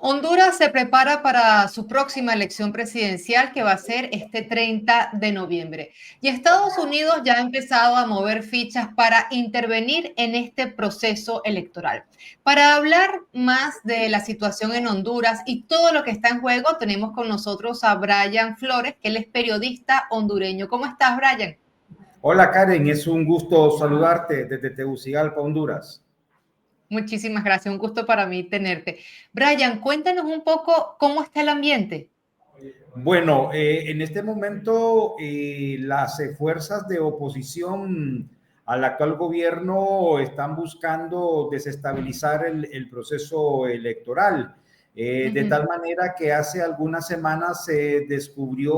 Honduras se prepara para su próxima elección presidencial que va a ser este 30 de noviembre. Y Estados Unidos ya ha empezado a mover fichas para intervenir en este proceso electoral. Para hablar más de la situación en Honduras y todo lo que está en juego, tenemos con nosotros a Brian Flores, que él es periodista hondureño. ¿Cómo estás, Brian? Hola Karen, es un gusto saludarte desde Tegucigalpa, Honduras. Muchísimas gracias, un gusto para mí tenerte. Brian, cuéntanos un poco cómo está el ambiente. Bueno, en este momento las fuerzas de oposición al actual gobierno están buscando desestabilizar el proceso electoral, de tal manera que hace algunas semanas se descubrió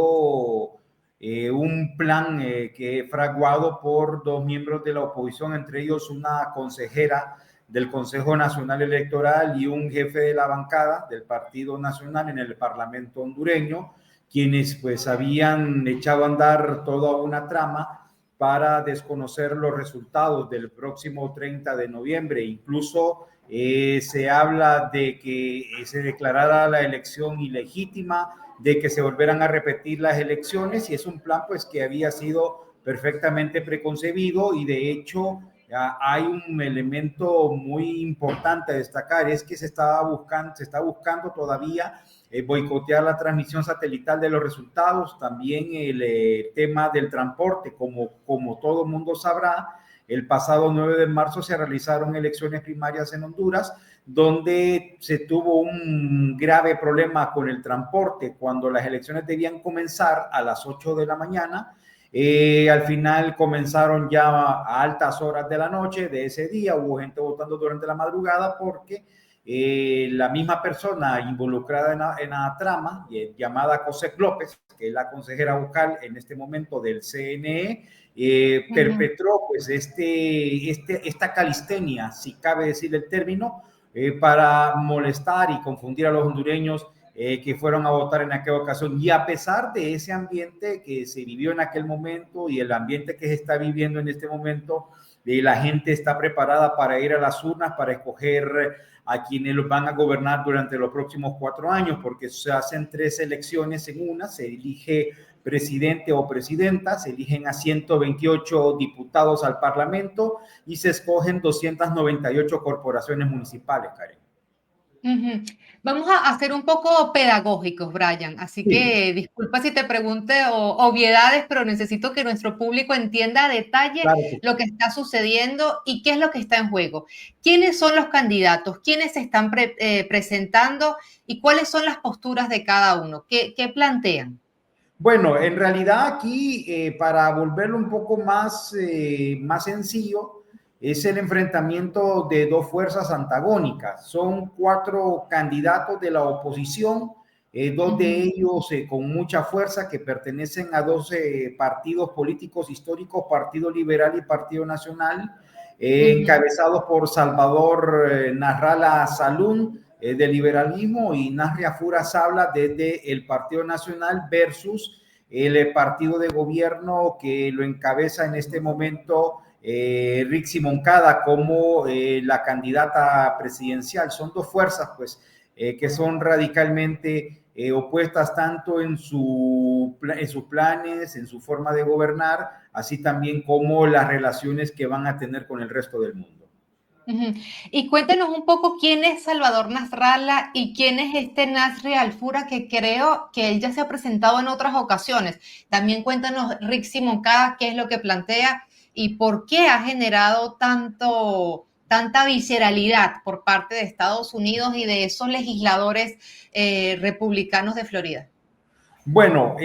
un plan que fraguado por dos miembros de la oposición, entre ellos una consejera del Consejo Nacional Electoral y un jefe de la bancada del Partido Nacional en el Parlamento hondureño, quienes pues habían echado a andar toda una trama para desconocer los resultados del próximo 30 de noviembre. Incluso se habla de que se declarara la elección ilegítima, de que se volvieran a repetir las elecciones, y es un plan pues que había sido perfectamente preconcebido. Y de hecho hay un elemento muy importante a destacar, es que se está buscando todavía boicotear la transmisión satelital de los resultados, también el tema del transporte. Como todo mundo sabrá, el pasado 9 de marzo se realizaron elecciones primarias en Honduras, donde se tuvo un grave problema con el transporte. Cuando las elecciones debían comenzar a las 8 de la mañana, al final comenzaron ya a altas horas de la noche de ese día. Hubo gente votando durante la madrugada porque la misma persona involucrada en la trama, llamada Cosette López, que es la consejera vocal en este momento del CNE, perpetró pues esta calistenia, si cabe decir el término, para molestar y confundir a los hondureños que fueron a votar en aquella ocasión. Y a pesar de ese ambiente que se vivió en aquel momento y el ambiente que se está viviendo en este momento, la gente está preparada para ir a las urnas, para escoger a quienes los van a gobernar durante los próximos 4 años, porque se hacen 3 elecciones en una. Se elige presidente o presidenta, se eligen a 128 diputados al Parlamento y se escogen 298 corporaciones municipales, Karen. Vamos a hacer un poco pedagógicos, Brian. Así Sí, que disculpa si te pregunte obviedades, pero necesito que nuestro público entienda a detalle claro que lo que está sucediendo y qué es lo que está en juego. ¿Quiénes son los candidatos? ¿Quiénes se están presentando? ¿Y cuáles son las posturas de cada uno? ¿Qué plantean? Bueno, en realidad aquí, para volverlo un poco más sencillo, es el enfrentamiento de dos fuerzas antagónicas. Son 4 candidatos de la oposición, dos de ellos con mucha fuerza, que pertenecen a 12 partidos políticos históricos: Partido Liberal y Partido Nacional, encabezados por Salvador Narrala Salún, de liberalismo, y Nasria Fura Sabla desde el Partido Nacional, versus el partido de gobierno que lo encabeza en este momento Rixi Moncada como la candidata presidencial. Son dos fuerzas pues que son radicalmente opuestas, tanto en sus planes, en su forma de gobernar, así también como las relaciones que van a tener con el resto del mundo. Y cuéntenos un poco quién es Salvador Nasralla y quién es este Nasri Alfura, que creo que él ya se ha presentado en otras ocasiones. También cuéntanos, Rixi Moncada, qué es lo que plantea y por qué ha generado tanta visceralidad por parte de Estados Unidos y de esos legisladores republicanos de Florida. Bueno,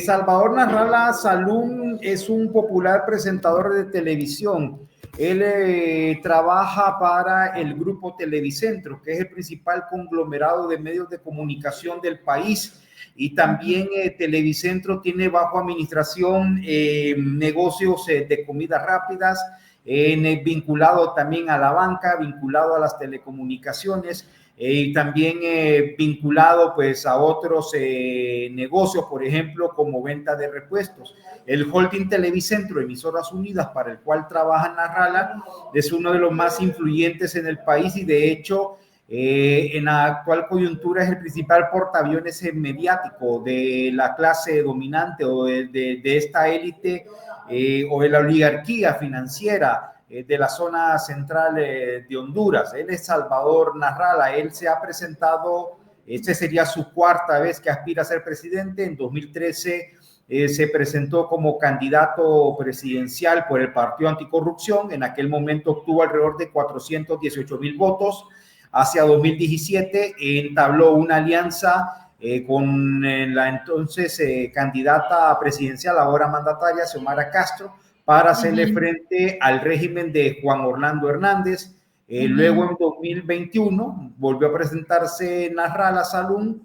Salvador Narrala Salún es un popular presentador de televisión. Él trabaja para el grupo Televicentro, que es el principal conglomerado de medios de comunicación del país. Y también Televicentro tiene bajo administración negocios de comidas rápidas, vinculado también a la banca, vinculado a las telecomunicaciones, y también vinculado pues a otros negocios, por ejemplo, como venta de repuestos. El holding Televicentro, Emisoras Unidas, para el cual trabaja Narrala, es uno de los más influyentes en el país, y de hecho En la actual coyuntura es el principal portaaviones mediático de la clase dominante o de esta élite o de la oligarquía financiera de la zona central de Honduras. Él es Salvador Narrala. Él se ha presentado, esta sería su cuarta vez que aspira a ser presidente. En 2013 se presentó como candidato presidencial por el Partido Anticorrupción. En aquel momento obtuvo alrededor de 418,000 votos. Hacia 2017 entabló una alianza con la entonces candidata presidencial, ahora mandataria, Xiomara Castro, para hacerle frente al régimen de Juan Orlando Hernández. Luego en 2021 volvió a presentarse Nasrallah Salum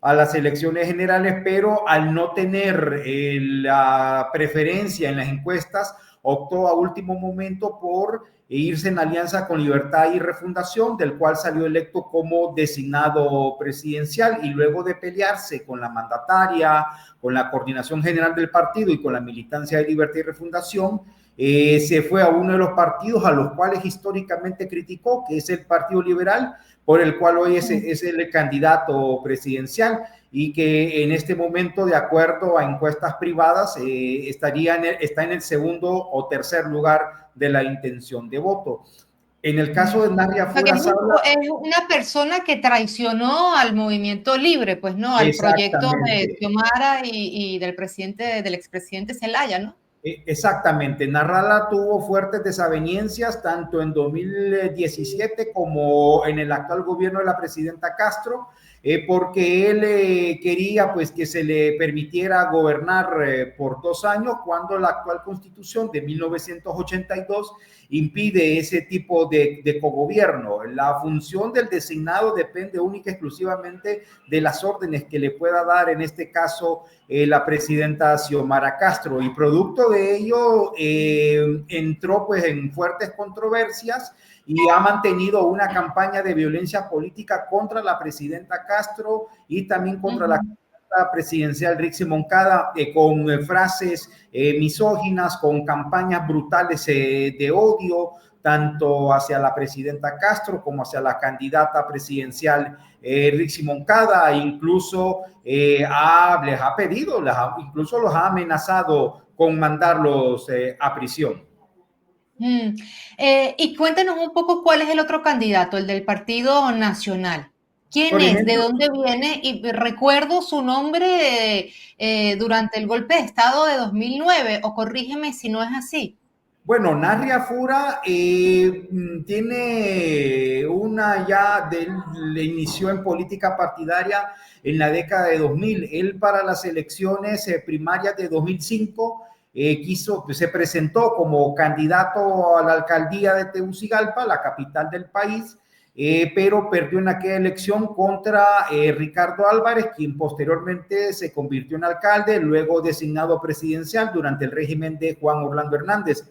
a las elecciones generales, pero al no tener la preferencia en las encuestas, optó a último momento por irse en alianza con Libertad y Refundación, del cual salió electo como designado presidencial, y luego de pelearse con la mandataria, con la coordinación general del partido y con la militancia de Libertad y Refundación, se fue a uno de los partidos a los cuales históricamente criticó, que es el Partido Liberal, por el cual hoy es el candidato presidencial, y que en este momento, de acuerdo a encuestas privadas, está en el segundo o tercer lugar de la intención de voto. En el caso de Narria Fura es una persona que traicionó al movimiento libre, pues, ¿no? Al proyecto de Xiomara y del expresidente Zelaya, ¿no? Exactamente. Narrala tuvo fuertes desavenencias tanto en 2017 como en el actual gobierno de la presidenta Castro, porque él quería pues que se le permitiera gobernar por 2 años, cuando la actual constitución de 1982 impide ese tipo de cogobierno. La función del designado depende única y exclusivamente de las órdenes que le pueda dar, en este caso, la presidenta Xiomara Castro, y producto de ello entró pues en fuertes controversias y ha mantenido una campaña de violencia política contra la presidenta Castro y también contra la presidencial Rixi Moncada, con frases misóginas, con campañas brutales de odio, tanto hacia la presidenta Castro como hacia la candidata presidencial Rixi Moncada. Incluso les ha pedido, incluso los ha amenazado con mandarlos a prisión. Y cuéntanos un poco cuál es el otro candidato, el del Partido Nacional. ¿Quién es? ¿De dónde viene? Y recuerdo su nombre durante el golpe de Estado de 2009, o corrígeme si no es así. Bueno, Narria Fura tiene le inició en política partidaria en la década de 2000. Él, para las elecciones primarias de 2005, se presentó como candidato a la alcaldía de Tegucigalpa, la capital del país, pero perdió en aquella elección contra Ricardo Álvarez, quien posteriormente se convirtió en alcalde, luego designado presidencial durante el régimen de Juan Orlando Hernández.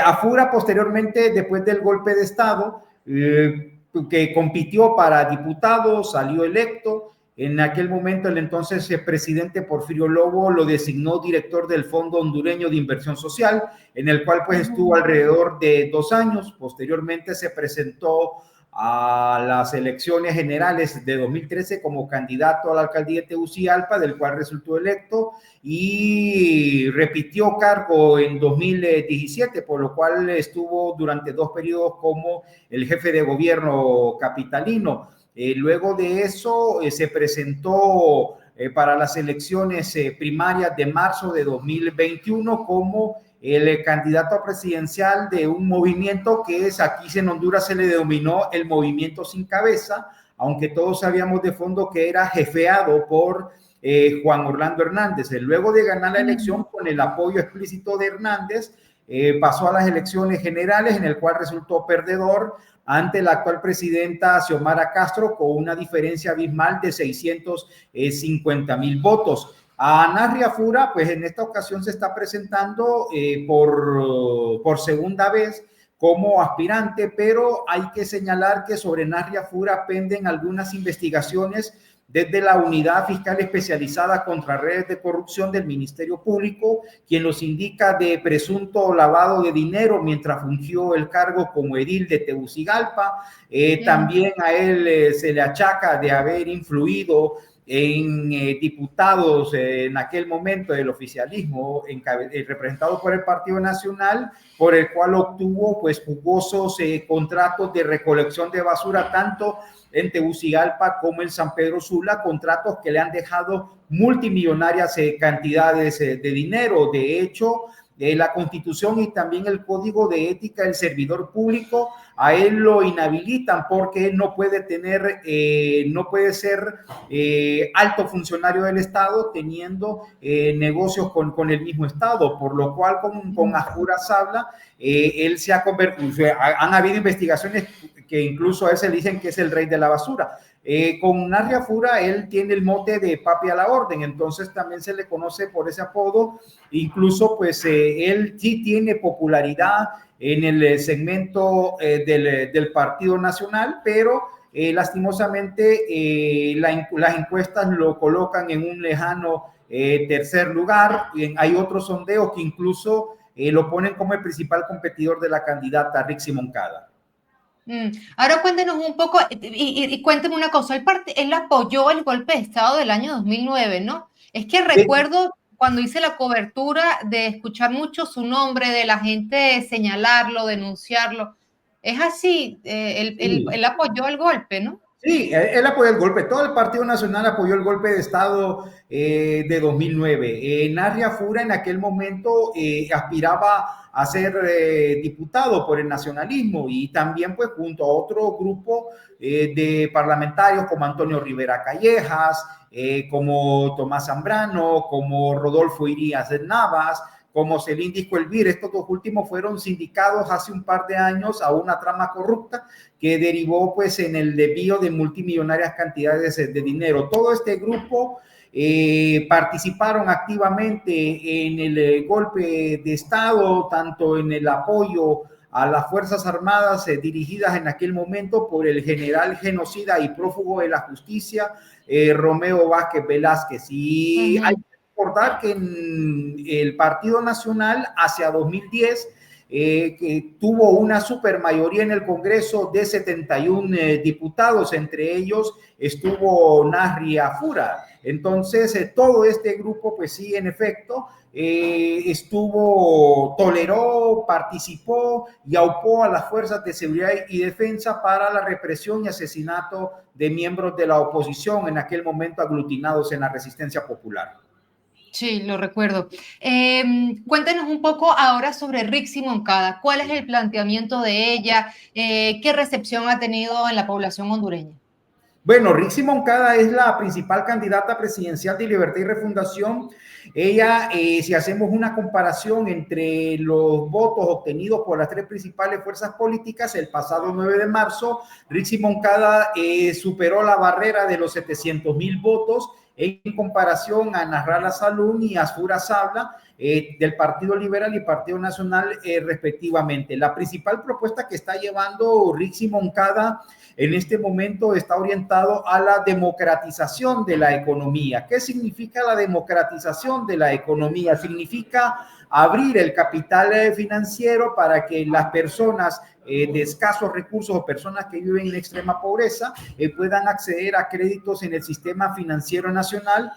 A Fura, posteriormente, después del golpe de Estado, que compitió para diputado, salió electo. En aquel momento, el entonces presidente Porfirio Lobo lo designó director del Fondo Hondureño de Inversión Social, en el cual pues estuvo alrededor de 2 años. Posteriormente se presentó a las elecciones generales de 2013 como candidato a la alcaldía de Tegucigalpa, del cual resultó electo, y repitió cargo en 2017, por lo cual estuvo durante 2 periodos como el jefe de gobierno capitalino. Luego de eso se presentó para las elecciones primarias de marzo de 2021 como el candidato presidencial de un movimiento que aquí en Honduras se le denominó el Movimiento Sin Cabeza, aunque todos sabíamos de fondo que era jefeado por Juan Orlando Hernández. Luego de ganar la elección con el apoyo explícito de Hernández, pasó a las elecciones generales, en el cual resultó perdedor ante la actual presidenta Xiomara Castro, con una diferencia abismal de 650,000 votos. A Narria Fura, pues en esta ocasión se está presentando por segunda vez como aspirante, pero hay que señalar que sobre Narria Fura penden algunas investigaciones desde la Unidad Fiscal Especializada contra Redes de Corrupción del Ministerio Público, quien los indica de presunto lavado de dinero mientras fungió el cargo como edil de Tegucigalpa. También a él se le achaca de haber influido en diputados en aquel momento del oficialismo representado por el Partido Nacional, por el cual obtuvo pues jugosos contratos de recolección de basura tanto en Tegucigalpa como en San Pedro Sula, contratos que le han dejado multimillonarias cantidades de dinero. De hecho, la Constitución y también el Código de Ética del Servidor Público a él lo inhabilitan porque él no puede tener, no puede ser alto funcionario del Estado teniendo negocios con el mismo Estado, por lo cual con Ajura Sabla él se ha convertido, han habido investigaciones que incluso a él se le dicen que es el rey de la basura. Con Nasri Afura él tiene el mote de papi a la orden, entonces también se le conoce por ese apodo. Incluso pues él sí tiene popularidad en el segmento del Partido Nacional, pero lastimosamente las encuestas lo colocan en un lejano tercer lugar. Hay otros sondeos que incluso lo ponen como el principal competidor de la candidata Rixi Moncada. Ahora cuéntenos un poco y cuéntenme una cosa, él apoyó el golpe de Estado del año 2009, ¿no? Es que recuerdo cuando hice la cobertura de escuchar mucho su nombre, de la gente señalarlo, denunciarlo. Es así, él apoyó el golpe, ¿no? Sí, él apoyó el golpe. Todo el Partido Nacional apoyó el golpe de Estado de 2009. Nasri Afura en aquel momento aspiraba a ser diputado por el nacionalismo y también pues junto a otro grupo de parlamentarios como Antonio Rivera Callejas, como Tomás Zambrano, como Rodolfo Irías Navas, como Celín Disco Elvir. Estos dos últimos fueron sindicados hace un par de años a una trama corrupta que derivó pues en el desvío de multimillonarias cantidades de dinero. Todo este grupo participaron activamente en el golpe de Estado, tanto en el apoyo a las Fuerzas Armadas dirigidas en aquel momento por el general genocida y prófugo de la justicia, Romeo Vázquez Velázquez. Y hay recordar que en el Partido Nacional hacia 2010 que tuvo una supermayoría en el Congreso de 71 diputados, entre ellos estuvo Nasri Afura. Entonces todo este grupo pues sí, en efecto, toleró, participó y aupó a las fuerzas de seguridad y defensa para la represión y asesinato de miembros de la oposición en aquel momento aglutinados en la resistencia popular. Sí, lo recuerdo. Cuéntenos un poco ahora sobre Rixi Moncada. ¿Cuál es el planteamiento de ella? ¿Qué recepción ha tenido en la población hondureña? Bueno, Rixi Moncada es la principal candidata presidencial de Libertad y Refundación. Ella, si hacemos una comparación entre los votos obtenidos por las tres principales fuerzas políticas, el pasado 9 de marzo, Rixi Moncada superó la barrera de los 700,000 votos en comparación a Nasrallah Salum y Afura Sabla del Partido Liberal y Partido Nacional respectivamente. La principal propuesta que está llevando Rixi Moncada en este momento está orientado a la democratización de la economía. ¿Qué significa la democratización de la economía? Significa abrir el capital financiero para que las personas de escasos recursos o personas que viven en extrema pobreza puedan acceder a créditos en el sistema financiero nacional,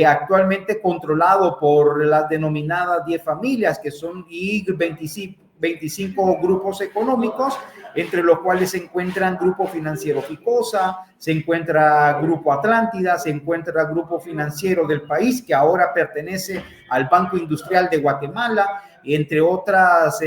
actualmente controlado por las denominadas 10 familias, que son 25 grupos económicos, entre los cuales se encuentran Grupo Financiero Ficosa, se encuentra Grupo Atlántida, se encuentra Grupo Financiero del País, que ahora pertenece al Banco Industrial de Guatemala, entre otras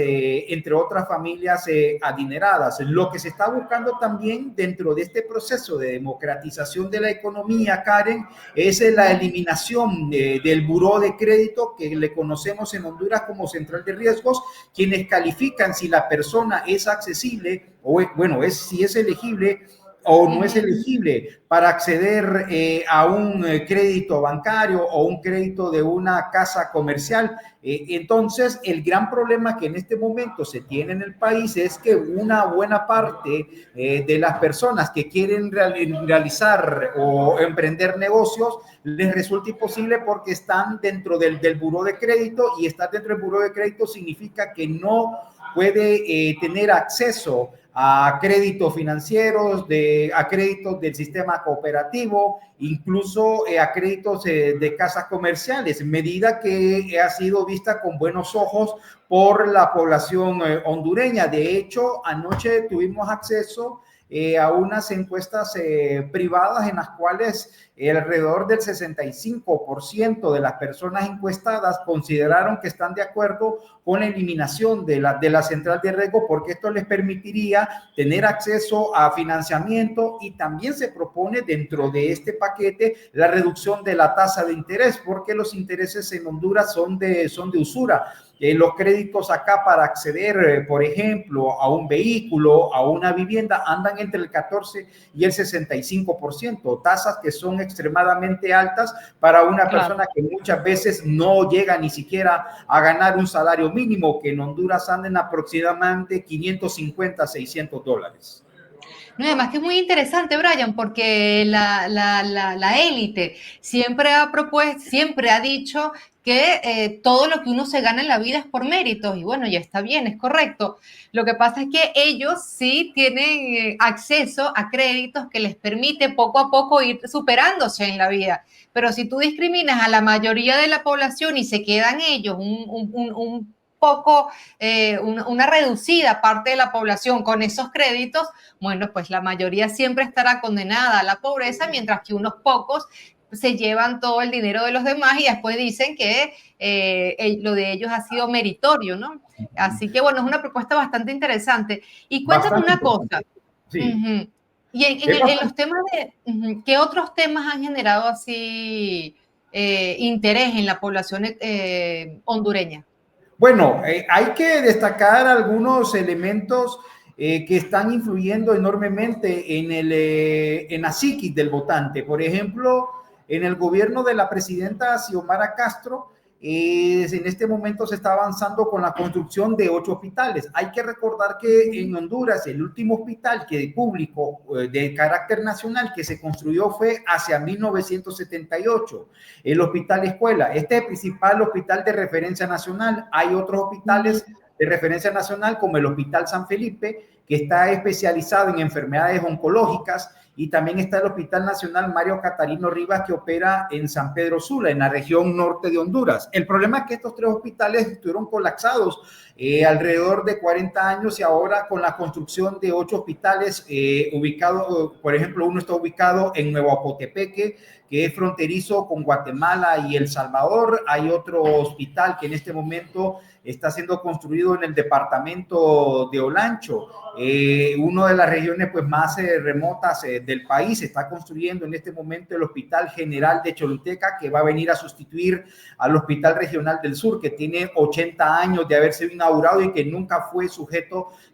familias adineradas. Lo que se está buscando también dentro de este proceso de democratización de la economía, Karen, es la eliminación del buró de crédito que le conocemos en Honduras como central de riesgos, quienes califican si la persona es accesible o, bueno, si es elegible o no es elegible para acceder a un crédito bancario o un crédito de una casa comercial. Entonces, el gran problema que en este momento se tiene en el país es que una buena parte de las personas que quieren realizar o emprender negocios les resulta imposible porque están dentro del buró de crédito, y estar dentro del buró de crédito significa que no puede tener acceso a créditos financieros, a créditos del sistema cooperativo, incluso a créditos de casas comerciales, medida que ha sido vista con buenos ojos por la población hondureña. De hecho, anoche tuvimos acceso a unas encuestas privadas en las cuales alrededor del 65% de las personas encuestadas consideraron que están de acuerdo con la eliminación de la central de riesgo, porque esto les permitiría tener acceso a financiamiento, y también se propone dentro de este paquete la reducción de la tasa de interés, porque los intereses en Honduras son de usura. Los créditos acá para acceder, por ejemplo, a un vehículo, a una vivienda, andan entre el 14 y el 65%, tasas que son extremadamente altas para una persona que muchas veces no llega ni siquiera a ganar un salario mínimo, que en Honduras andan aproximadamente $550-600. No, además que es muy interesante, Brian, porque la élite siempre ha propuesto, siempre ha dicho que todo lo que uno se gana en la vida es por méritos, y bueno, ya está bien, es correcto. Lo que pasa es que ellos sí tienen acceso a créditos que les permite poco a poco ir superándose en la vida. Pero si tú discriminas a la mayoría de la población y se quedan ellos un poco, una reducida parte de la población con esos créditos, bueno, pues la mayoría siempre estará condenada a la pobreza, mientras que unos pocos se llevan todo el dinero de los demás y después dicen que lo de ellos ha sido meritorio, ¿no? Así que, bueno, es una propuesta bastante interesante. Y cuéntame una cosa. Sí. Y en los temas ¿qué otros temas han generado así interés en la población hondureña? Bueno, hay que destacar algunos elementos que están influyendo enormemente en la psiquis del votante. Por ejemplo, en el gobierno de la presidenta Xiomara Castro, en este momento se está avanzando con la construcción de 8 hospitales. Hay que recordar que en Honduras el último hospital público de carácter nacional que se construyó fue hacia 1978, el Hospital Escuela. Este es el principal hospital de referencia nacional. Hay otros hospitales de referencia nacional como el Hospital San Felipe, que está especializado en enfermedades oncológicas, y también está el Hospital Nacional Mario Catarino Rivas, que opera en San Pedro Sula, en la región norte de Honduras. El problema es que estos 3 hospitales estuvieron colapsados alrededor de 40 años, y ahora con la construcción de 8 hospitales ubicados, por ejemplo, uno está ubicado en Nuevo Apotepeque, que es fronterizo con Guatemala y El Salvador. Hay otro hospital que en este momento está siendo construido en el departamento de Olancho, una de las regiones pues más remotas del país. Se está construyendo en este momento el Hospital General de Choluteca, que va a venir a sustituir al Hospital Regional del Sur, que tiene 80 años de haber sido inaugurado y que nunca fue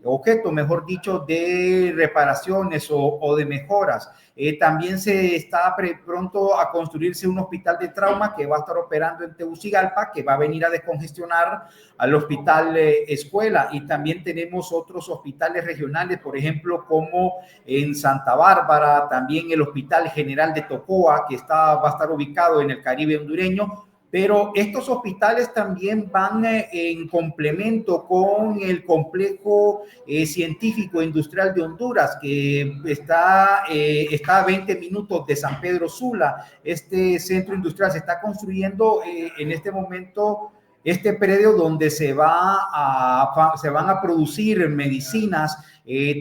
objeto, mejor dicho, de reparaciones o de mejoras. También se está pronto a construirse un hospital de trauma que va a estar operando en Tegucigalpa, que va a venir a descongestionar al Hospital Escuela. Y también tenemos otros hospitales regionales, por ejemplo, como en Santa Bárbara, también el Hospital General de Tocoa, que va a estar ubicado en el Caribe hondureño. Pero estos hospitales también van en complemento con el complejo científico industrial de Honduras, que está a 20 minutos de San Pedro Sula. Este centro industrial se está construyendo en este momento, este predio donde se van a producir medicinas,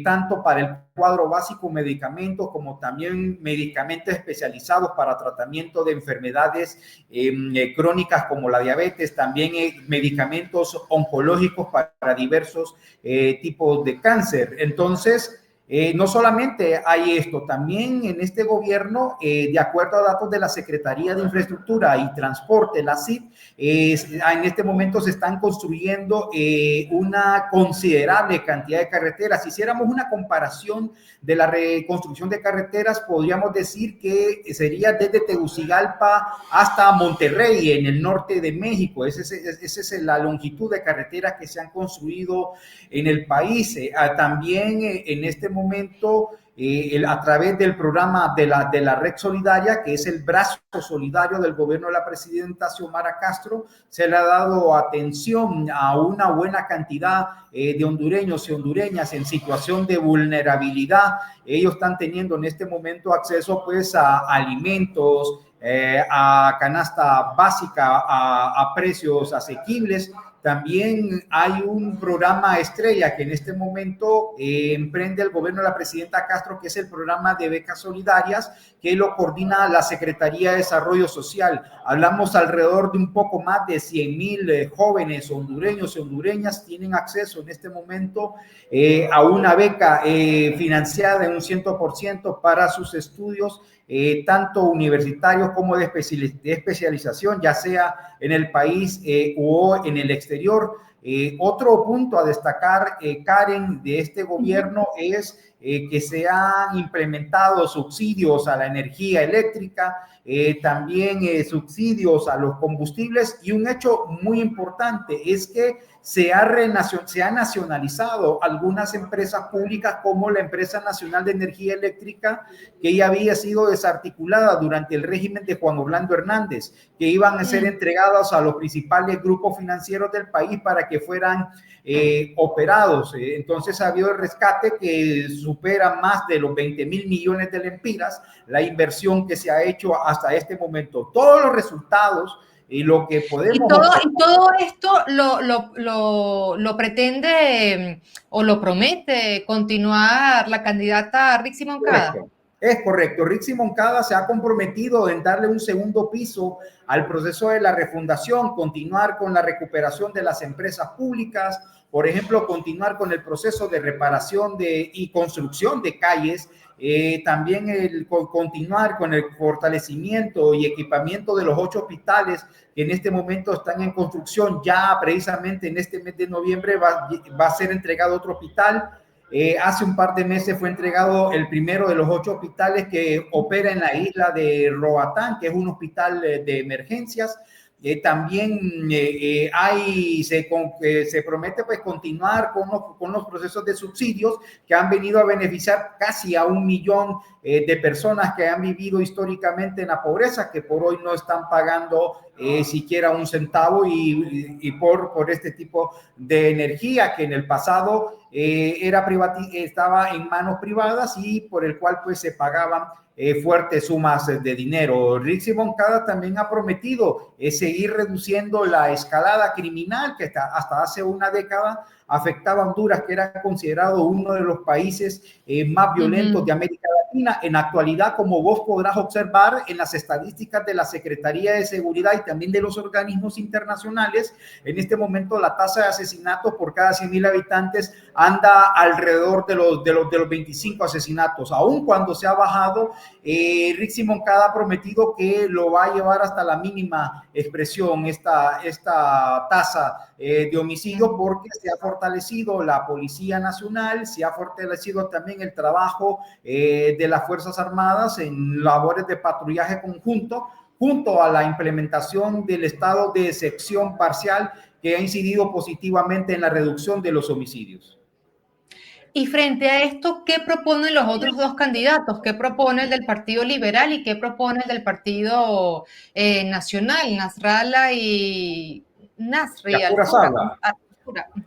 tanto para el cuadro básico, medicamentos, como también medicamentos especializados para tratamiento de enfermedades crónicas como la diabetes, también medicamentos oncológicos para diversos tipos de cáncer. Entonces, No solamente hay esto, también en este gobierno, de acuerdo a datos de la Secretaría de Infraestructura y Transporte, la CIT, en este momento se están construyendo una considerable cantidad de carreteras. Si hiciéramos una comparación de la reconstrucción de carreteras, podríamos decir que sería desde Tegucigalpa hasta Monterrey, en el norte de México. Esa es la longitud de carreteras que se han construido en el país. También en este momento, a través del programa de la Red Solidaria, que es el brazo solidario del gobierno de la presidenta Xiomara Castro, se le ha dado atención a una buena cantidad de hondureños y hondureñas en situación de vulnerabilidad. Ellos están teniendo en este momento acceso pues a alimentos, a canasta básica, a precios asequibles. También hay un programa estrella que en este momento emprende el gobierno de la presidenta Castro, que es el programa de becas solidarias, que lo coordina la Secretaría de Desarrollo Social. Hablamos alrededor de un poco más de 100,000 jóvenes hondureños y hondureñas tienen acceso en este momento a una beca financiada en un 100% para sus estudios, tanto universitarios como de especialización, ya sea en el país o en el exterior. Otro punto a destacar, Karen, de este gobierno es que se han implementado subsidios a la energía eléctrica, también subsidios a los combustibles, y un hecho muy importante es que se ha nacionalizado algunas empresas públicas, como la Empresa Nacional de Energía Eléctrica, que ya había sido desarticulada durante el régimen de Juan Orlando Hernández, que iban a ser entregadas a los principales grupos financieros del país para que fueran operados. Entonces ha habido el rescate que supera más de los 20,000 millones de lempiras, la inversión que se ha hecho hasta este momento. Todos los resultados y lo que podemos... Y todo esto lo pretende o lo promete continuar la candidata Rixi Moncada. Correcto. Es correcto. Rixi Moncada se ha comprometido en darle un segundo piso al proceso de la refundación, continuar con la recuperación de las empresas públicas, por ejemplo, continuar con el proceso de reparación y construcción de calles, también continuar con el fortalecimiento y equipamiento de los 8 hospitales que en este momento están en construcción. Ya precisamente en este mes de noviembre va a ser entregado otro hospital. Hace un par de meses fue entregado el primero de los 8 hospitales que opera en la isla de Roatán, que es un hospital de emergencias. También se promete pues continuar con los procesos de subsidios que han venido a beneficiar casi a 1 millón de personas que han vivido históricamente en la pobreza, que por hoy no están pagando siquiera un centavo y por este tipo de energía que en el pasado estaba en manos privadas y por el cual pues se pagaban fuertes sumas de dinero. Rixi Moncada también ha prometido seguir reduciendo la escalada criminal que hasta hace una década afectaba a Honduras, que era considerado uno de los países más violentos de América Latina. En la actualidad, como vos podrás observar en las estadísticas de la Secretaría de Seguridad y también de los organismos internacionales, en este momento la tasa de asesinatos por cada 100,000 habitantes anda alrededor de los 25 asesinatos. Aun cuando se ha bajado, Rixi Moncada ha prometido que lo va a llevar hasta la mínima expresión esta tasa de homicidio, porque se ha fortalecido la Policía Nacional, se ha fortalecido también el trabajo de las Fuerzas Armadas en labores de patrullaje conjunto, junto a la implementación del estado de excepción parcial, que ha incidido positivamente en la reducción de los homicidios. Y frente a esto, ¿qué proponen los otros dos candidatos? ¿Qué propone el del Partido Liberal y qué propone el del Partido Nacional, Nasralla y Nasri Alfura?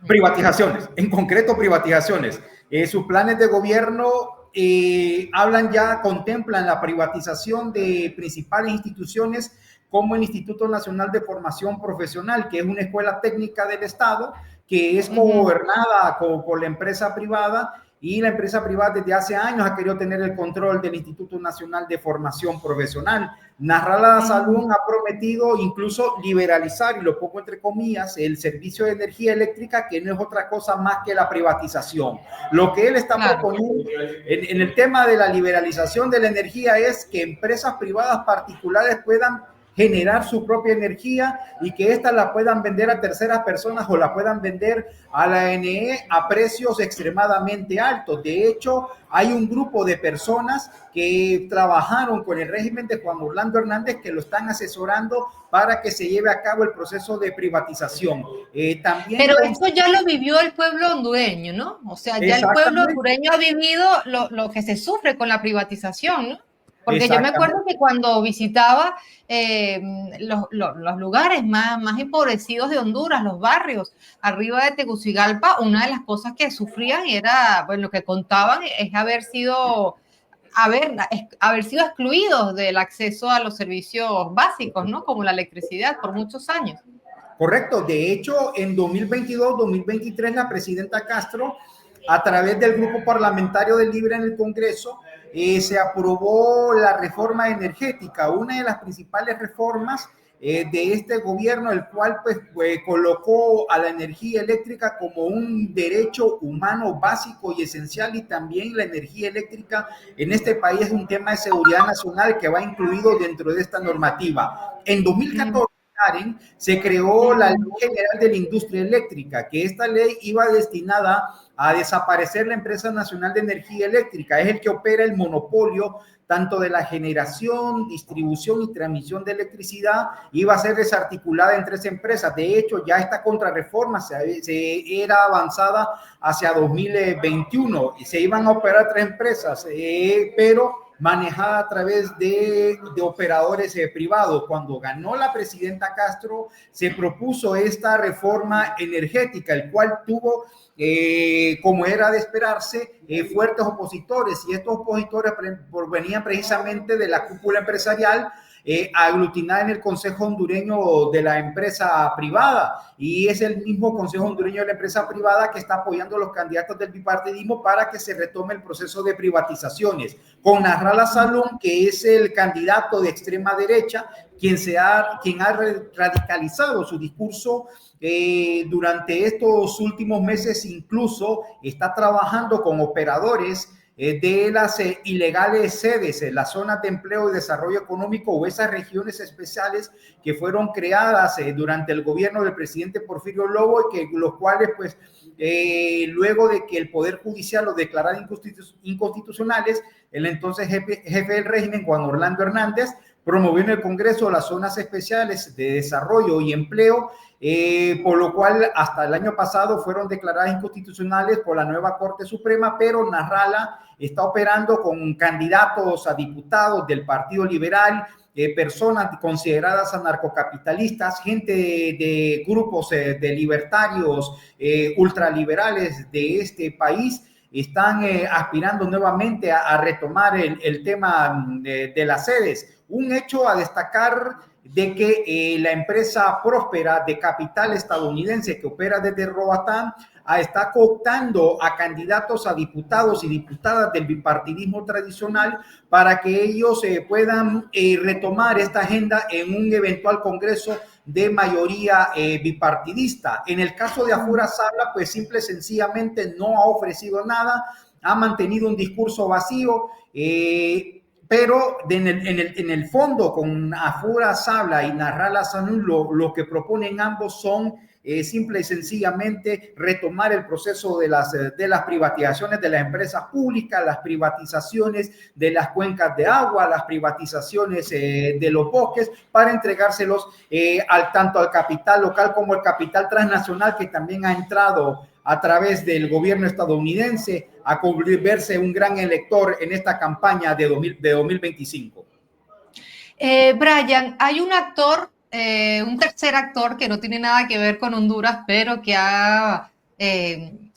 Privatizaciones, en concreto privatizaciones. Sus planes de gobierno contemplan la privatización de principales instituciones como el Instituto Nacional de Formación Profesional, que es una escuela técnica del Estado que es gobernada por la empresa privada, y la empresa privada desde hace años ha querido tener el control del Instituto Nacional de Formación Profesional. Nasrallah Salum ha prometido incluso liberalizar, y lo pongo entre comillas, el servicio de energía eléctrica, que no es otra cosa más que la privatización. Lo que él está proponiendo en el tema de la liberalización de la energía es que empresas privadas particulares puedan generar su propia energía y que ésta la puedan vender a terceras personas o la puedan vender a la ANE a precios extremadamente altos. De hecho, hay un grupo de personas que trabajaron con el régimen de Juan Orlando Hernández que lo están asesorando para que se lleve a cabo el proceso de privatización. Pero esto ya lo vivió el pueblo hondureño, ¿no? O sea, ya el pueblo hondureño ha vivido lo que se sufre con la privatización, ¿no? Porque yo me acuerdo que cuando visitaba los lugares más empobrecidos de Honduras, los barrios arriba de Tegucigalpa, una de las cosas que sufrían era, bueno, lo que contaban es haber sido excluidos del acceso a los servicios básicos, ¿no? Como la electricidad por muchos años. Correcto. De hecho, en 2022-2023, la presidenta Castro, a través del grupo parlamentario del Libre en el Congreso, se aprobó la reforma energética, una de las principales reformas de este gobierno, el cual pues colocó a la energía eléctrica como un derecho humano básico y esencial, y también la energía eléctrica en este país es un tema de seguridad nacional que va incluido dentro de esta normativa. En 2014 se creó la Ley General de la Industria Eléctrica, que esta ley iba destinada a desaparecer la Empresa Nacional de Energía Eléctrica. Es el que opera el monopolio tanto de la generación, distribución y transmisión de electricidad. Iba a ser desarticulada en 3 empresas. De hecho, ya esta contrarreforma se era avanzada hacia 2021 y se iban a operar 3 empresas, pero manejada a través de operadores privados. Cuando ganó la presidenta Castro, se propuso esta reforma energética, el cual tuvo, como era de esperarse, fuertes opositores, y estos opositores provenían precisamente de la cúpula empresarial, aglutinada en el Consejo Hondureño de la Empresa Privada, y es el mismo Consejo Hondureño de la Empresa Privada que está apoyando a los candidatos del bipartidismo para que se retome el proceso de privatizaciones, con Nasrallah Salum, que es el candidato de extrema derecha, quien ha radicalizado su discurso durante estos últimos meses. Incluso está trabajando con operadores de las ilegales sedes, las zonas de empleo y desarrollo económico, o esas regiones especiales que fueron creadas durante el gobierno del presidente Porfirio Lobo, y que los cuales pues luego de que el Poder Judicial los declarara inconstitucionales, el entonces jefe del régimen, Juan Orlando Hernández, promovió en el Congreso las zonas especiales de desarrollo y empleo, por lo cual hasta el año pasado fueron declaradas inconstitucionales por la nueva Corte Suprema. Pero Nasrallah está operando con candidatos a diputados del Partido Liberal, personas consideradas anarcocapitalistas, gente de grupos de libertarios, ultraliberales de este país. Están aspirando nuevamente a retomar el tema de las sedes. Un hecho a destacar de que la empresa próspera de capital estadounidense que opera desde Roatán está cooptando a candidatos a diputados y diputadas del bipartidismo tradicional para que ellos puedan retomar esta agenda en un eventual congreso de mayoría bipartidista. En el caso de Afura Sabla, pues simple y sencillamente no ha ofrecido nada, ha mantenido un discurso vacío, pero en el fondo, con Afura Sabla y Nasrallah Salum, lo que proponen ambos son simple y sencillamente retomar el proceso de las privatizaciones de las empresas públicas, las privatizaciones de las cuencas de agua, las privatizaciones de los bosques, para entregárselos tanto al capital local como al capital transnacional, que también ha entrado a través del gobierno estadounidense a volverse un gran elector en esta campaña de 2025. Brian, hay un actor, un tercer actor que no tiene nada que ver con Honduras, pero que ha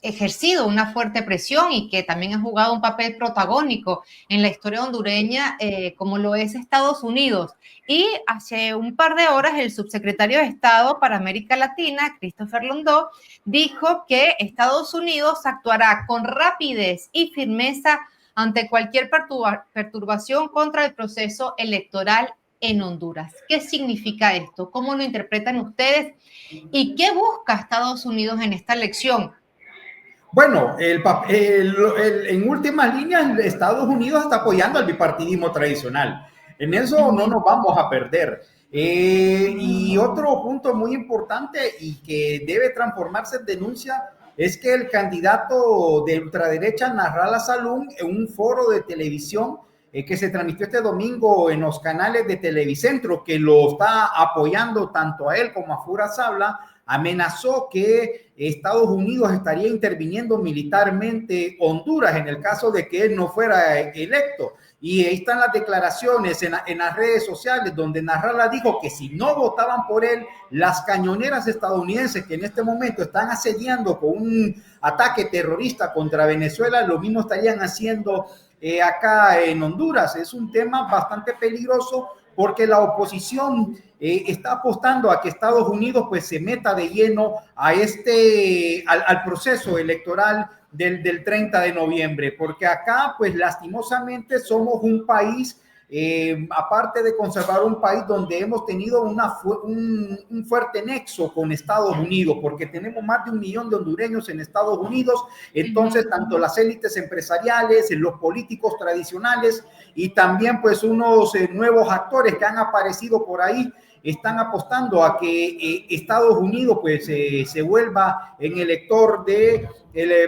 ejercido una fuerte presión y que también ha jugado un papel protagónico en la historia hondureña, como lo es Estados Unidos. Y hace un par de horas el subsecretario de Estado para América Latina, Christopher Londó, dijo que Estados Unidos actuará con rapidez y firmeza ante cualquier perturbación contra el proceso electoral en Honduras. ¿Qué significa esto? ¿Cómo lo interpretan ustedes? ¿Y qué busca Estados Unidos en esta elección? Bueno, en últimas líneas, Estados Unidos está apoyando al bipartidismo tradicional. En eso no nos vamos a perder. Y otro punto muy importante y que debe transformarse en denuncia es que el candidato de ultraderecha, Nasrallah Salum, en un foro de televisión que se transmitió este domingo en los canales de Televicentro, que lo está apoyando tanto a él como a Fura Sabla, amenazó que Estados Unidos estaría interviniendo militarmente Honduras en el caso de que él no fuera electo. Y ahí están las declaraciones en las redes sociales donde Nasrallah dijo que si no votaban por él, las cañoneras estadounidenses que en este momento están asediando con un ataque terrorista contra Venezuela, lo mismo estarían haciendo acá en Honduras. Es un tema bastante peligroso porque la oposición está apostando a que Estados Unidos pues se meta de lleno a al proceso electoral del 30 de noviembre, porque acá pues lastimosamente somos un país, aparte de conservar un país donde hemos tenido un fuerte nexo con Estados Unidos, porque tenemos más de 1 millón de hondureños en Estados Unidos, entonces tanto las élites empresariales, los políticos tradicionales y también pues unos nuevos actores que han aparecido por ahí, están apostando a que Estados Unidos pues se vuelva en elector del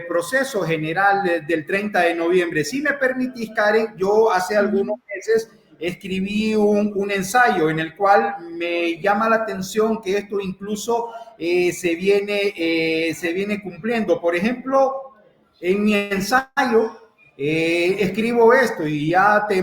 proceso general del 30 de noviembre. Si me permitís, Karen, yo hace algunos meses escribí un ensayo en el cual me llama la atención que esto incluso se viene cumpliendo. Por ejemplo, en mi ensayo escribo esto y ya te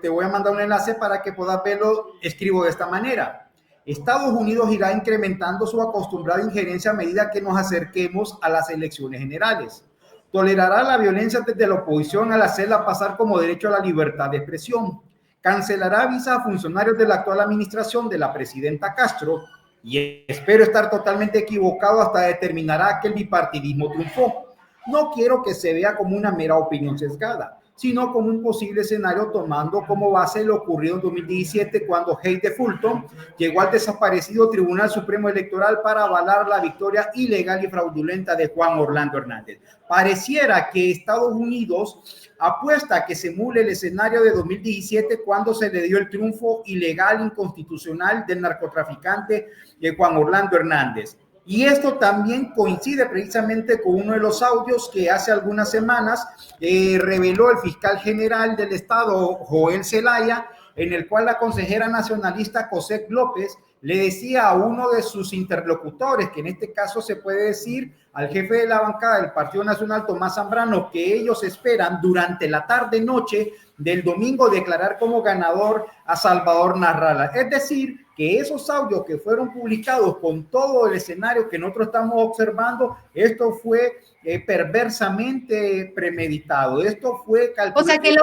voy a mandar un enlace para que puedas verlo. Escribo de esta manera: Estados Unidos irá incrementando su acostumbrada injerencia a medida que nos acerquemos a las elecciones generales. Tolerará la violencia desde la oposición al hacerla pasar como derecho a la libertad de expresión. Cancelará visas a funcionarios de la actual administración de la presidenta Castro, y espero estar totalmente equivocado, hasta determinará que el bipartidismo triunfó. No quiero que se vea como una mera opinión sesgada, sino como un posible escenario tomando como base lo ocurrido en 2017 cuando Heide Fulton llegó al desaparecido Tribunal Supremo Electoral para avalar la victoria ilegal y fraudulenta de Juan Orlando Hernández. Pareciera que Estados Unidos apuesta a que se emule el escenario de 2017 cuando se le dio el triunfo ilegal, inconstitucional del narcotraficante Juan Orlando Hernández. Y esto también coincide precisamente con uno de los audios que hace algunas semanas reveló el fiscal general del estado, Joel Zelaya, en el cual la consejera nacionalista Cosette López le decía a uno de sus interlocutores, que en este caso se puede decir al jefe de la bancada del Partido Nacional, Tomás Zambrano, que ellos esperan durante la tarde-noche del domingo declarar como ganador a Salvador Nasrallah. Es decir, que esos audios que fueron publicados con todo el escenario que nosotros estamos observando, esto fue perversamente premeditado, esto fue calculado. O sea que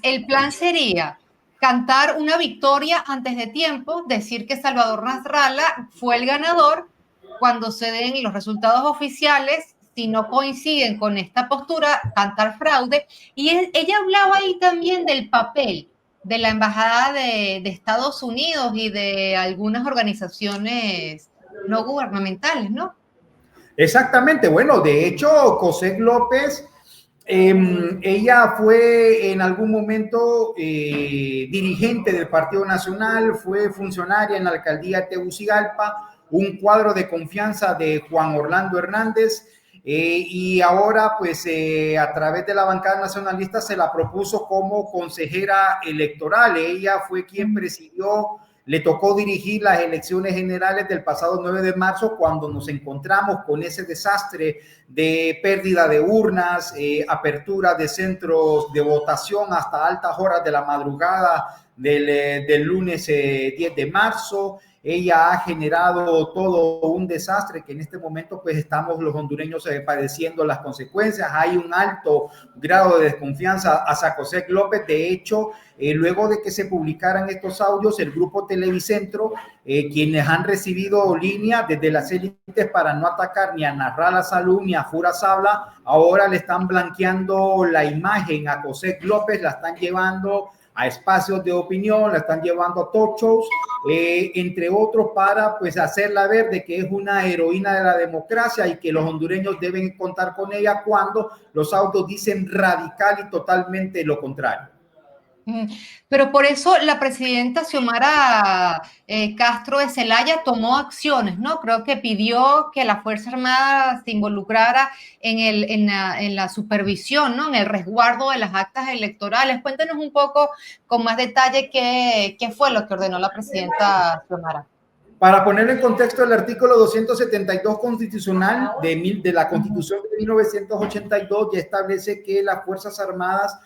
el plan sería cantar una victoria antes de tiempo, decir que Salvador Nasrallah fue el ganador. Cuando se den los resultados oficiales, si no coinciden con esta postura, cantar fraude. Y ella hablaba ahí también del papel de la Embajada de Estados Unidos y de algunas organizaciones no gubernamentales, ¿no? Exactamente. Bueno, de hecho, Cosette López, ella fue en algún momento dirigente del Partido Nacional, fue funcionaria en la alcaldía de Tegucigalpa, un cuadro de confianza de Juan Orlando Hernández, y ahora pues a través de la bancada nacionalista se la propuso como consejera electoral. Ella fue quien presidió, le tocó dirigir las elecciones generales del pasado 9 de marzo, cuando nos encontramos con ese desastre de pérdida de urnas, apertura de centros de votación hasta altas horas de la madrugada del lunes 10 de marzo. ella ha generado todo un desastre que en este momento pues estamos los hondureños padeciendo las consecuencias. Hay un alto grado de desconfianza hacia José López. De hecho, luego de que se publicaran estos audios, el grupo Televicentro, quienes han recibido línea desde las élites para no atacar ni a Nasrallah Salum ni a Fura Sabla, ahora le están blanqueando la imagen a José López, la están llevando a espacios de opinión, la están llevando a talk shows, entre otros, para pues hacerla ver de que es una heroína de la democracia y que los hondureños deben contar con ella, cuando los audios dicen radical y totalmente lo contrario. Pero por eso la presidenta Xiomara Castro de Zelaya tomó acciones, ¿no? Creo que pidió que la Fuerza Armada se involucrara en la supervisión, ¿no? En el resguardo de las actas electorales. Cuéntenos un poco con más detalle qué fue lo que ordenó la presidenta Xiomara. Para poner en contexto, el artículo 272 constitucional de la Constitución de 1982 ya establece que las Fuerzas Armadas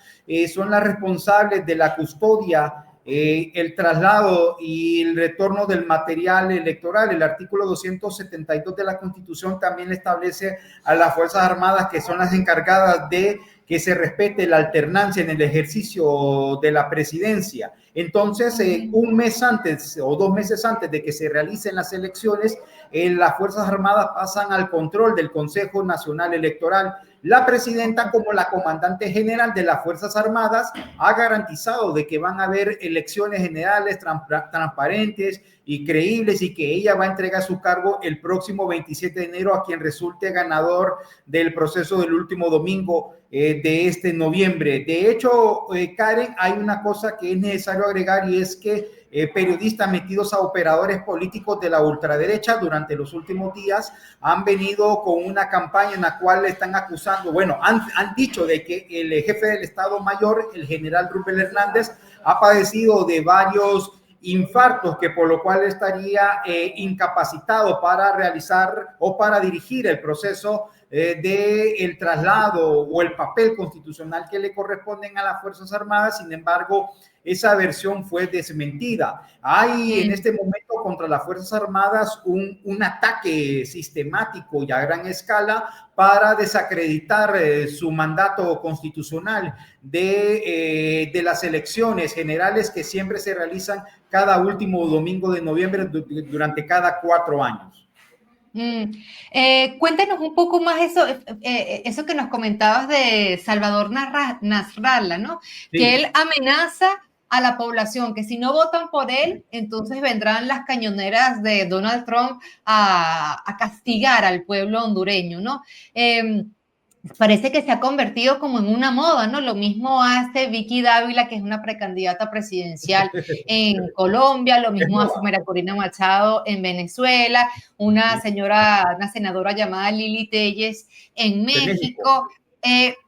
son las responsables de la custodia, el traslado y el retorno del material electoral. El artículo 272 de la Constitución también establece a las Fuerzas Armadas, que son las encargadas de que se respete la alternancia en el ejercicio de la presidencia. Entonces, un mes antes o 2 meses antes de que se realicen las elecciones, las Fuerzas Armadas pasan al control del Consejo Nacional Electoral. La presidenta, como la comandante general de las Fuerzas Armadas, ha garantizado de que van a haber elecciones generales transparentes y creíbles, y que ella va a entregar su cargo el próximo 27 de enero a quien resulte ganador del proceso del último domingo de este noviembre. De hecho, Karen, hay una cosa que es necesario agregar, y es que periodistas metidos a operadores políticos de la ultraderecha durante los últimos días han venido con una campaña en la cual le están acusando, bueno, han dicho de que el jefe del Estado Mayor, el general Rubén Hernández, ha padecido de varios infartos, que por lo cual estaría incapacitado para realizar o para dirigir el proceso del traslado o el papel constitucional que le corresponden a las Fuerzas Armadas. Sin embargo, esa versión fue desmentida. Hay en este momento contra las Fuerzas Armadas un ataque sistemático y a gran escala para desacreditar su mandato constitucional de las elecciones generales que siempre se realizan cada último domingo de noviembre durante cada 4 años. Cuéntenos un poco más eso que nos comentabas de Salvador Nasrallah, ¿no? Sí. Que él amenaza a la población, que si no votan por él, entonces vendrán las cañoneras de Donald Trump a castigar al pueblo hondureño, ¿no? Parece que se ha convertido como en una moda, ¿no? Lo mismo hace Vicky Dávila, que es una precandidata presidencial en Colombia, lo mismo hace María Corina Machado en Venezuela, una senadora llamada Lili Telles en México,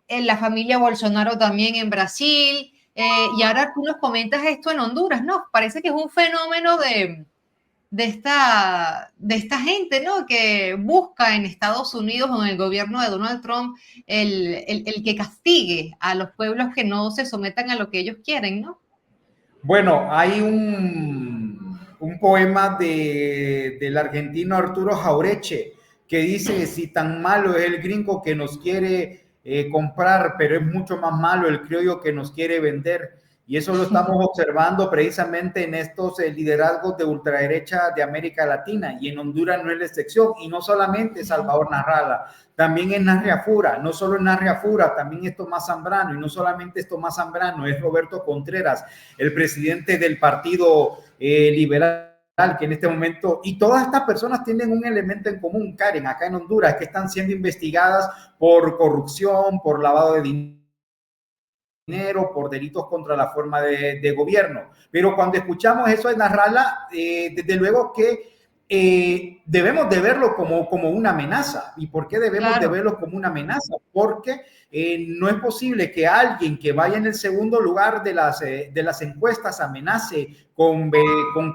la familia Bolsonaro también en Brasil, y ahora tú nos comentas esto en Honduras, ¿no? Parece que es un fenómeno de esta gente, ¿no? Que busca en Estados Unidos o en el gobierno de Donald Trump el que castigue a los pueblos que no se sometan a lo que ellos quieren, ¿no? Bueno, hay un poema del argentino Arturo Jaureche que dice: si tan malo es el gringo que nos quiere comprar, pero es mucho más malo el criollo que nos quiere vender. Y eso lo estamos observando precisamente en estos liderazgos de ultraderecha de América Latina, y en Honduras no es la excepción. Y no solamente Salvador Nasrallah, también es Nasria Fura. No solo es Nasria Fura, también es Tomás Zambrano, y no solamente es Tomás Zambrano, es Roberto Contreras, el presidente del Partido Liberal, que en este momento, y todas estas personas tienen un elemento en común, Karen, acá en Honduras, que están siendo investigadas por corrupción, por lavado de dinero, por delitos contra la forma de gobierno. Pero cuando escuchamos eso de Nasrallah, desde luego que debemos de verlo como una amenaza. ¿Y por qué debemos de verlo como una amenaza? Porque no es posible que alguien que vaya en el segundo lugar de las encuestas amenace con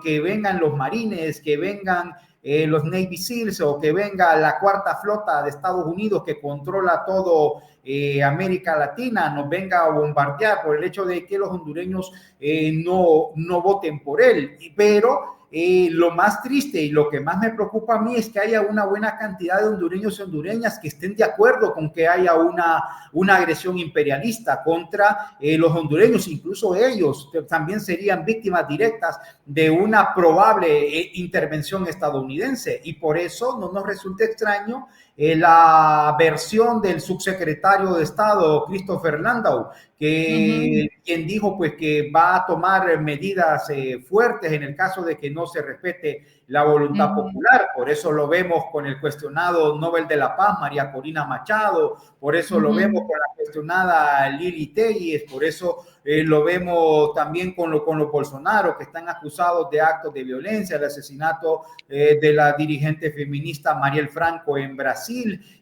que vengan los marines, que vengan los Navy SEALs, o que venga la cuarta flota de Estados Unidos que controla todo América Latina, nos venga a bombardear por el hecho de que los hondureños no voten por él. Pero lo más triste y lo que más me preocupa a mí es que haya una buena cantidad de hondureños y hondureñas que estén de acuerdo con que haya una agresión imperialista contra los hondureños. Incluso ellos también serían víctimas directas de una probable intervención estadounidense, y por eso no nos resulta extraño la versión del subsecretario de Estado, Christopher Landau, quien dijo pues que va a tomar medidas fuertes en el caso de que no se respete la voluntad popular. Por eso lo vemos con el cuestionado Nobel de la Paz, María Corina Machado, por eso lo vemos con la cuestionada Lili Telles, por eso lo vemos también con los Bolsonaro, que están acusados de actos de violencia, el asesinato de la dirigente feminista Mariel Franco en Brasil,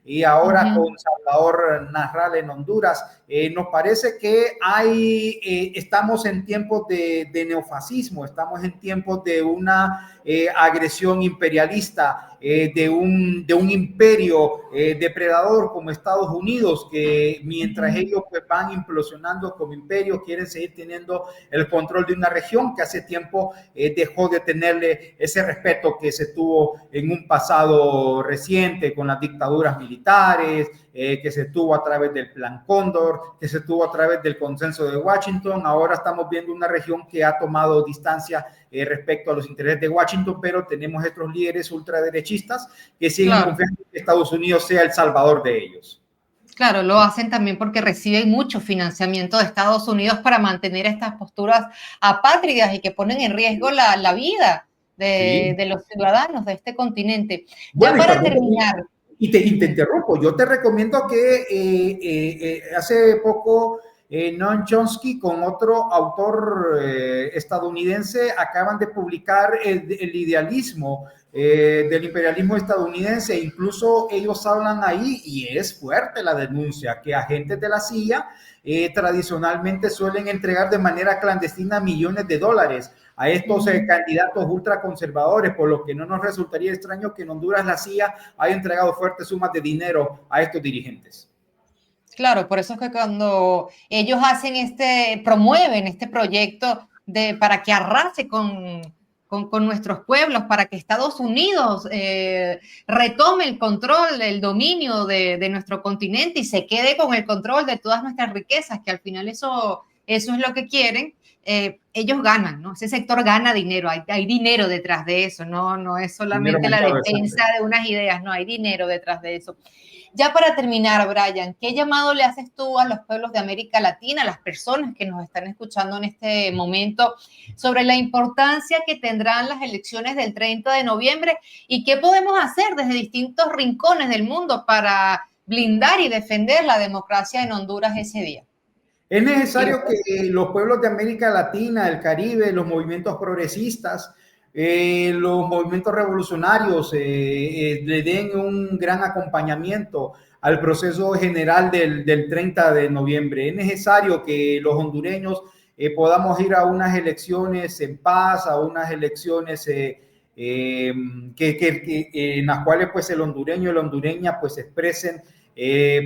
y ahora con Salvador Nasralla en Honduras. Nos parece que estamos en tiempos de neofascismo, estamos en tiempos de una agresión imperialista, de un imperio depredador como Estados Unidos, que mientras ellos pues van implosionando como imperio, quieren seguir teniendo el control de una región que hace tiempo dejó de tenerle ese respeto que se tuvo en un pasado reciente con las dictaduras militares, que se tuvo a través del Plan Cóndor, que se tuvo a través del consenso de Washington. Ahora estamos viendo una región que ha tomado distancia respecto a los intereses de Washington, pero tenemos estos líderes ultraderechistas que siguen confiando en que Estados Unidos sea el salvador de ellos. Claro, lo hacen también porque reciben mucho financiamiento de Estados Unidos para mantener estas posturas apátridas y que ponen en riesgo la vida de los ciudadanos de este continente. Bueno, ya para terminar. Y te interrumpo, yo te recomiendo que hace poco Noam Chomsky con otro autor estadounidense acaban de publicar el idealismo del imperialismo estadounidense. Incluso ellos hablan ahí, y es fuerte la denuncia, que agentes de la CIA tradicionalmente suelen entregar de manera clandestina millones de dólares a estos candidatos ultraconservadores, por lo que no nos resultaría extraño que en Honduras la CIA haya entregado fuertes sumas de dinero a estos dirigentes. Claro, por eso es que cuando ellos promueven este proyecto para que arrase con nuestros pueblos, para que Estados Unidos retome el control, el dominio de nuestro continente y se quede con el control de todas nuestras riquezas, que al final eso es lo que quieren. Ellos ganan, ¿no? Ese sector gana dinero, hay dinero detrás de eso, no es solamente la defensa de unas ideas, no, hay dinero detrás de eso. Ya para terminar, Brian, ¿qué llamado le haces tú a los pueblos de América Latina, a las personas que nos están escuchando en este momento, sobre la importancia que tendrán las elecciones del 30 de noviembre y qué podemos hacer desde distintos rincones del mundo para blindar y defender la democracia en Honduras ese día? Es necesario que los pueblos de América Latina, el Caribe, los movimientos progresistas, los movimientos revolucionarios le den un gran acompañamiento al proceso general del 30 de noviembre. Es necesario que los hondureños podamos ir a unas elecciones en paz, a unas elecciones en las cuales pues el hondureño y la hondureña pues expresen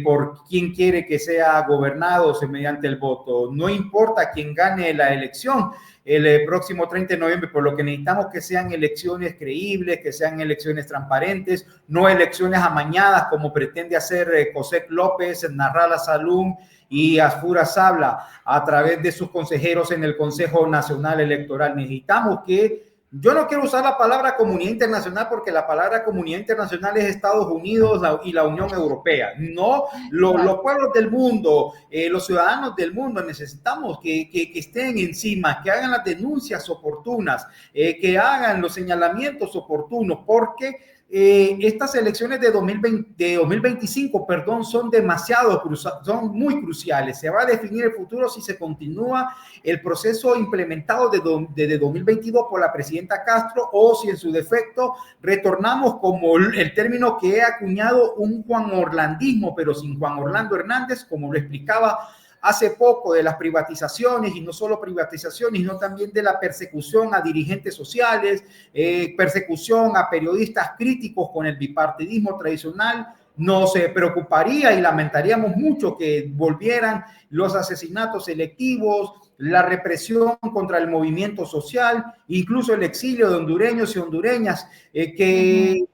por quién quiere que sea gobernado mediante el voto. No importa quién gane la elección el próximo 30 de noviembre, por lo que necesitamos que sean elecciones creíbles, que sean elecciones transparentes, no elecciones amañadas como pretende hacer José López, Nasralla Salum y Asfura Sabla a través de sus consejeros en el Consejo Nacional Electoral. Necesitamos que, yo no quiero usar la palabra comunidad internacional porque la palabra comunidad internacional es Estados Unidos y la Unión Europea. No, los pueblos del mundo, los ciudadanos del mundo necesitamos que estén encima, que hagan las denuncias oportunas, que hagan los señalamientos oportunos, porque estas elecciones de 2025, son muy cruciales. Se va a definir el futuro si se continúa el proceso implementado desde 2022 por la presidenta Castro o si en su defecto retornamos, como el término que he acuñado, un Juan Orlandismo, pero sin Juan Orlando Hernández, como lo explicaba hace poco, de las privatizaciones, y no solo privatizaciones, sino también de la persecución a dirigentes sociales, persecución a periodistas críticos con el bipartidismo tradicional. Nos preocuparía y lamentaríamos mucho que volvieran los asesinatos selectivos, la represión contra el movimiento social, incluso el exilio de hondureños y hondureñas que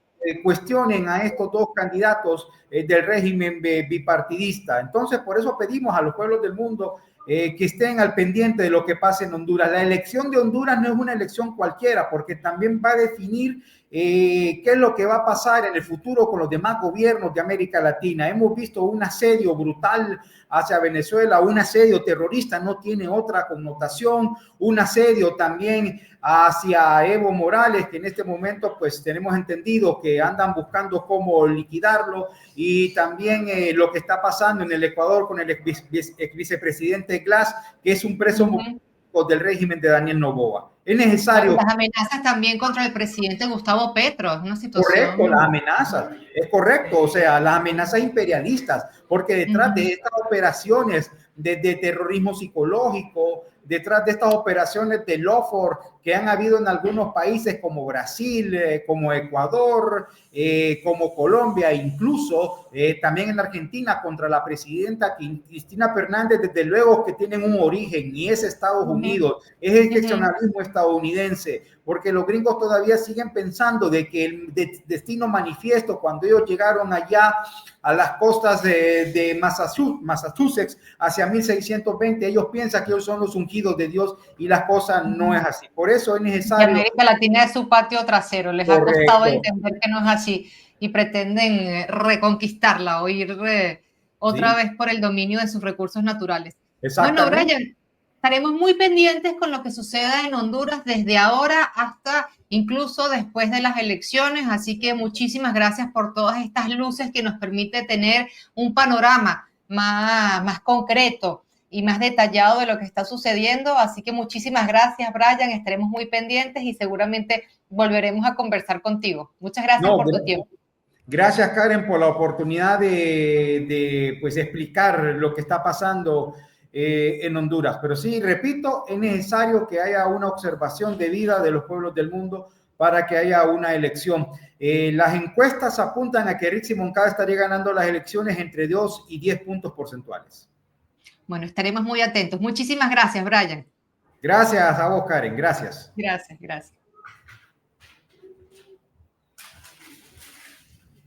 cuestionen a estos dos candidatos del régimen bipartidista. Entonces, por eso pedimos a los pueblos del mundo que estén al pendiente de lo que pasa en Honduras. La elección de Honduras no es una elección cualquiera, porque también va a definir qué es lo que va a pasar en el futuro con los demás gobiernos de América Latina. Hemos visto un asedio brutal hacia Venezuela, un asedio terrorista, no tiene otra connotación, un asedio también hacia Evo Morales, que en este momento pues tenemos entendido que andan buscando cómo liquidarlo, y también lo que está pasando en el Ecuador con el ex vicepresidente Glass, que es un preso del régimen de Daniel Noboa. Es necesario. Las amenazas también contra el presidente Gustavo Petro, es una situación. Correcto, las amenazas, es correcto, o sea, las amenazas imperialistas, porque detrás de estas operaciones de terrorismo psicológico, detrás de estas operaciones de lawfare que han habido en algunos países como Brasil, como Ecuador, como Colombia, incluso también en Argentina contra la presidenta Cristina Fernández, desde luego que tienen un origen y es Estados Unidos, es el excepcionalismo estadounidense, porque los gringos todavía siguen pensando de que el destino manifiesto, cuando ellos llegaron allá a las costas de Massachusetts hacia 1620, ellos piensan que ellos son los ungidos de Dios, y las cosas no es así. Por eso es necesario. Y América Latina es su patio trasero, les ha costado entender que no es así y pretenden reconquistarla o ir otra vez por el dominio de sus recursos naturales. Bueno, Brian, estaremos muy pendientes con lo que suceda en Honduras desde ahora hasta incluso después de las elecciones, así que muchísimas gracias por todas estas luces que nos permite tener un panorama más concreto y más detallado de lo que está sucediendo. Así que muchísimas gracias, Brian. Estaremos muy pendientes y seguramente volveremos a conversar contigo. Muchas gracias por tu tiempo. Gracias, Karen, por la oportunidad de pues, explicar lo que está pasando en Honduras. Pero sí, repito, es necesario que haya una observación debida de los pueblos del mundo para que haya una elección. Las encuestas apuntan a que Rixi Moncada estaría ganando las elecciones entre 2 y 10 puntos porcentuales. Bueno, estaremos muy atentos. Muchísimas gracias, Brian. Gracias a vos, Karen. Gracias. Gracias.